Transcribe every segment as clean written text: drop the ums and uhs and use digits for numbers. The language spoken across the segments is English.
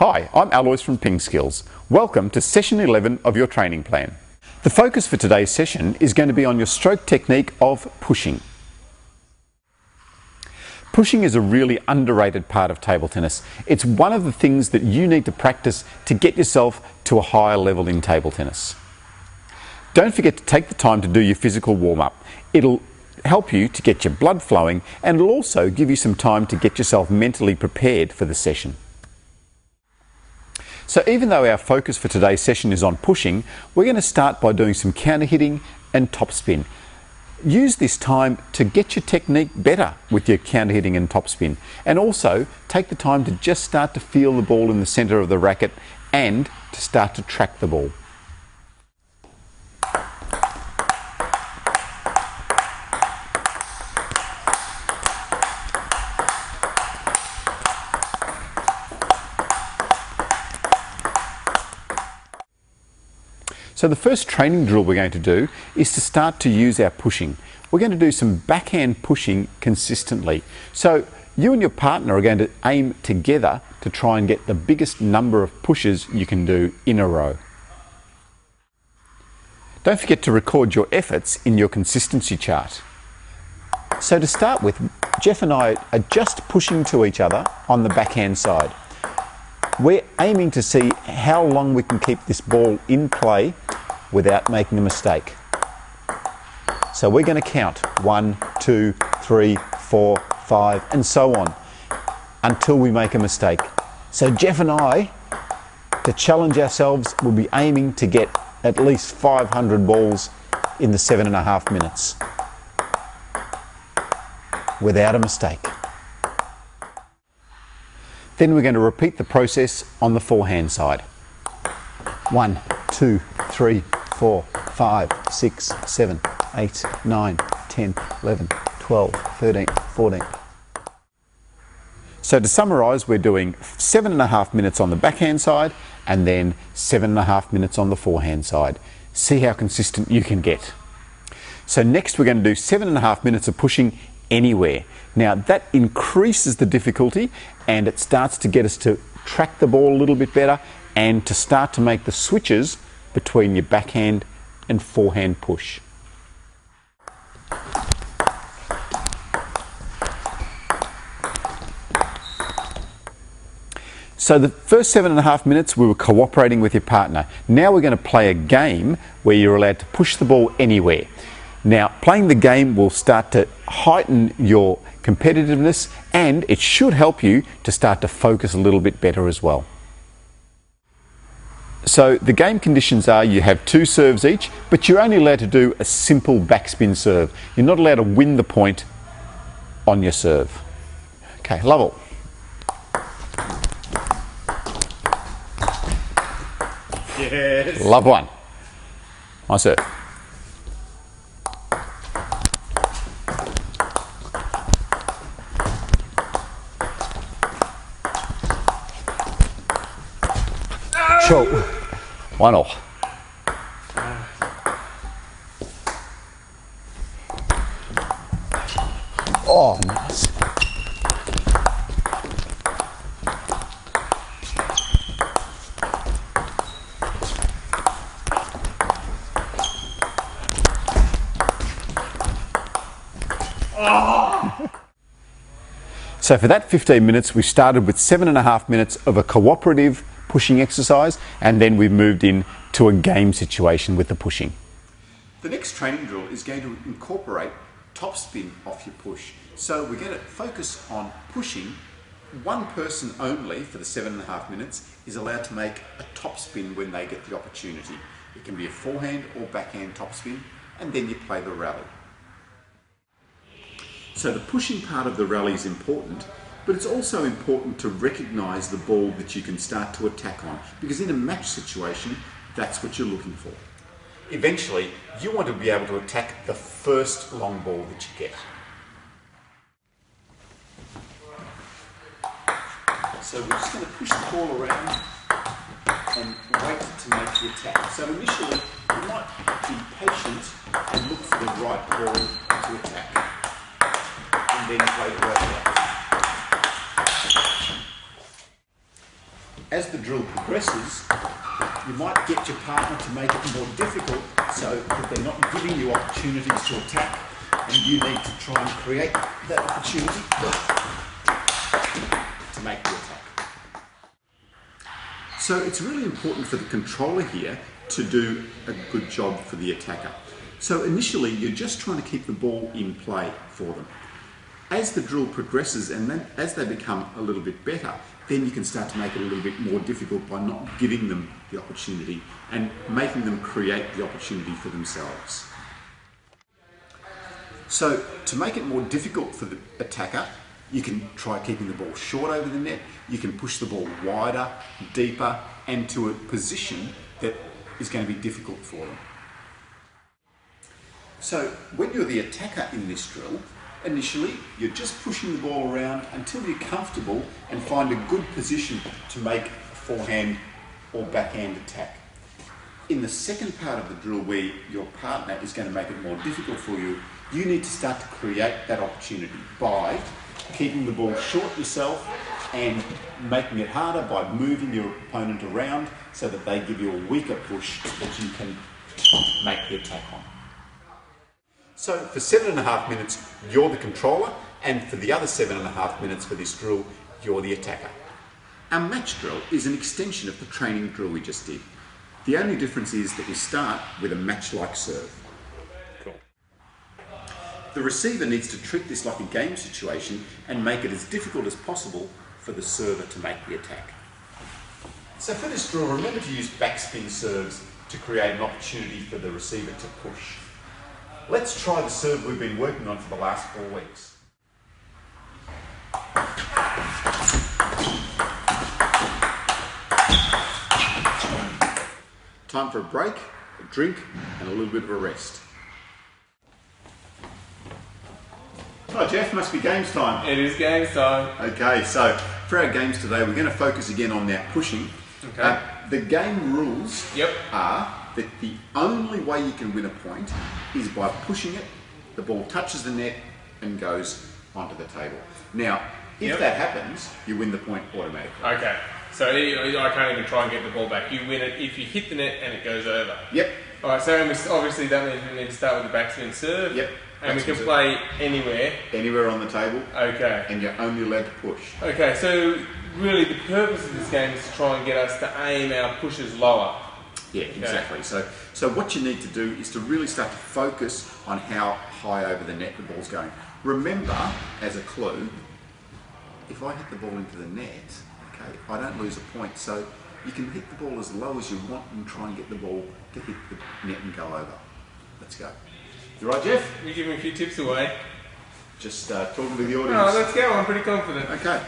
Hi, I'm Alois from Ping Skills. Welcome to session 11 of your training plan. The focus for today's session is going to be on your stroke technique of pushing. Pushing is a really underrated part of table tennis. It's one of the things that you need to practice to get yourself to a higher level in table tennis. Don't forget to take the time to do your physical warm-up. It'll help you to get your blood flowing, and it'll also give you some time to get yourself mentally prepared for the session. So even though our focus for today's session is on pushing, we're going to start by doing some counter hitting and topspin. Use this time to get your technique better with your counter hitting and topspin, and also take the time to just start to feel the ball in the center of the racket and to start to track the ball. So the first training drill we're going to do is to start to use our pushing. We're going to do some backhand pushing consistently. So you and your partner are going to aim together to try and get the biggest number of pushes you can do in a row. Don't forget to record your efforts in your consistency chart. So to start with, Jeff and I are just pushing to each other on the backhand side. We're aiming to see how long we can keep this ball in play without making a mistake. So we're going to count 1, 2, 3, 4, 5 and so on until we make a mistake. So Jeff and I, to challenge ourselves, will be aiming to get at least 500 balls in the 7.5 minutes without a mistake. Then we're going to repeat the process on the forehand side. 1, 2, 3, 4, 5, 6, 7, 8, 9, 10, 11, 12, 13, 14. So to summarise, we're doing 7.5 minutes on the backhand side and then 7.5 minutes on the forehand side. See how consistent you can get. So next we're going to do 7.5 minutes of pushing anywhere. Now that increases the difficulty and it starts to get us to track the ball a little bit better and to start to make the switches between your backhand and forehand push. So the first 7.5 minutes we were cooperating with your partner. Now we're going to play a game where you're allowed to push the ball anywhere. Now playing the game will start to heighten your competitiveness and it should help you to start to focus a little bit better as well. So the game conditions are you have 2 serves each, but you're only allowed to do a simple backspin serve. You're not allowed to win the point on your serve. Okay, level. Yes. Love one. My serve. Sure. 1-0. Oh, nice. So for that 15 minutes, we started with 7.5 minutes of a cooperative pushing exercise, and then we've moved in to a game situation with the pushing. The next training drill is going to incorporate topspin off your push. So we're going to focus on pushing. One person only for the 7.5 minutes is allowed to make a topspin when they get the opportunity. It can be a forehand or backhand topspin, and then you play the rally. So the pushing part of the rally is important, but it's also important to recognise the ball that you can start to attack on, because in a match situation, that's what you're looking for. Eventually, you want to be able to attack the first long ball that you get. So we're just going to push the ball around and wait to make the attack. So initially, you might be patient and look for the right ball to attack, and then play the rally out. as the drill progresses, you might get your partner to make it more difficult so that they're not giving you opportunities to attack, and you need to try and create that opportunity to make the attack. So it's really important for the controller here to do a good job for the attacker. So initially you're just trying to keep the ball in play for them. As the drill progresses and then as they become a little bit better, then you can start to make it a little bit more difficult by not giving them the opportunity and making them create the opportunity for themselves. So to make it more difficult for the attacker, you can try keeping the ball short over the net, you can push the ball wider, deeper, and to a position that is going to be difficult for them. So when you're the attacker in this drill, initially you're just pushing the ball around until you're comfortable and find a good position to make a forehand or backhand attack. In the second part of the drill where your partner is going to make it more difficult for you, you need to start to create that opportunity by keeping the ball short yourself and making it harder by moving your opponent around so that they give you a weaker push that you can make the attack on. So for 7.5 minutes, you're the controller, and for the other 7.5 minutes for this drill, you're the attacker. Our match drill is an extension of the training drill we just did. The only difference is that we start with a match-like serve. Cool. The receiver needs to treat this like a game situation and make it as difficult as possible for the server to make the attack. So for this drill, remember to use backspin serves to create an opportunity for the receiver to push. Let's try the serve we've been working on for the last 4 weeks. Time for a break, a drink, and a little bit of a rest. Oh, Jeff, must be games time. It is games time. Okay, so for our games today, we're going to focus again on that pushing. Okay. The game rules Yep. are that the only way you can win a point is by pushing it, the ball touches the net and goes onto the table. Now, if Yep. that happens, you win the point automatically. Okay. So I can't even try and get the ball back. You win it if you hit the net and it goes over. Yep. Alright, so obviously that means we need to start with the backspin serve. Yep. And we Backspin can serve. play anywhere. Anywhere on the table, Okay. and you're only allowed to push. Okay, so really the purpose of this game is to try and get us to aim our pushes lower. Yeah, exactly. So what you need to do is to really start to focus on how high over the net the ball's going. Remember, as a clue, if I hit the ball into the net, okay, I don't lose a point. So you can hit the ball as low as you want and try and get the ball to hit the net and go over. Let's go. You right, Jeff? You give me a few tips away. Just talking to the audience. Oh, let's go. I'm pretty confident. Okay.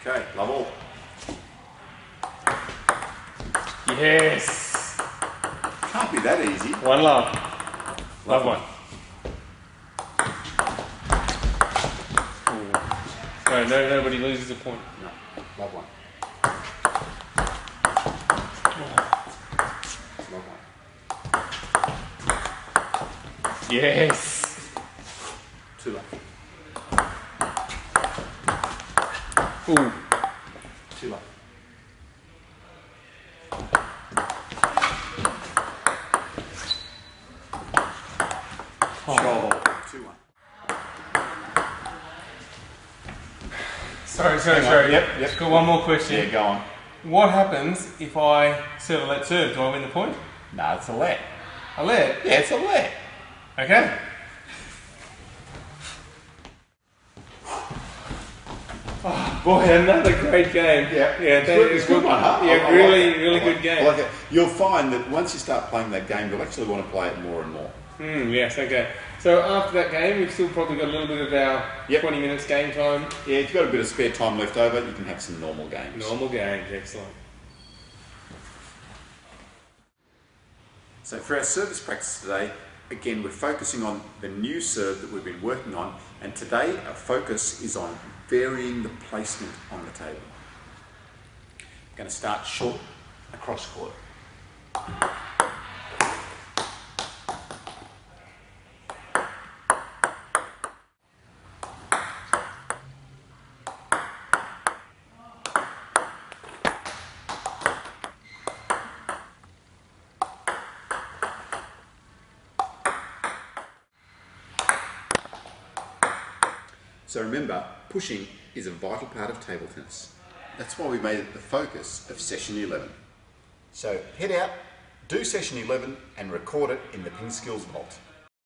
Okay, love all. Yes. Can't be that easy. One love. Love one. Ooh. No, nobody loses a point. No, love one. Love one. Yes. Too lucky. Ooh. Too lucky. Oh. 2-1. Sorry. Yep. Got one more question. Yeah, go on. What happens if I serve a let serve? Do I win the point? No, it's a let. A let? Yeah, it's a let. Okay. Oh, boy, another great game. Yeah, it's a good one, huh? Yeah, I really like it. good game. I like it. You'll find that once you start playing that game, you'll actually want to play it more and more. Yes, okay. So after that game, we've still probably got a little bit of our 20 minutes game time. Yeah, if you've got a bit of spare time left over, you can have some normal games. Normal games, excellent. So for our service practice today, again, we're focusing on the new serve that we've been working on, and today our focus is on varying the placement on the table. We're going to start short across court. So remember, pushing is a vital part of table tennis. That's why we made it the focus of session 11. So head out, do session 11 and record it in the Ping Skills Vault.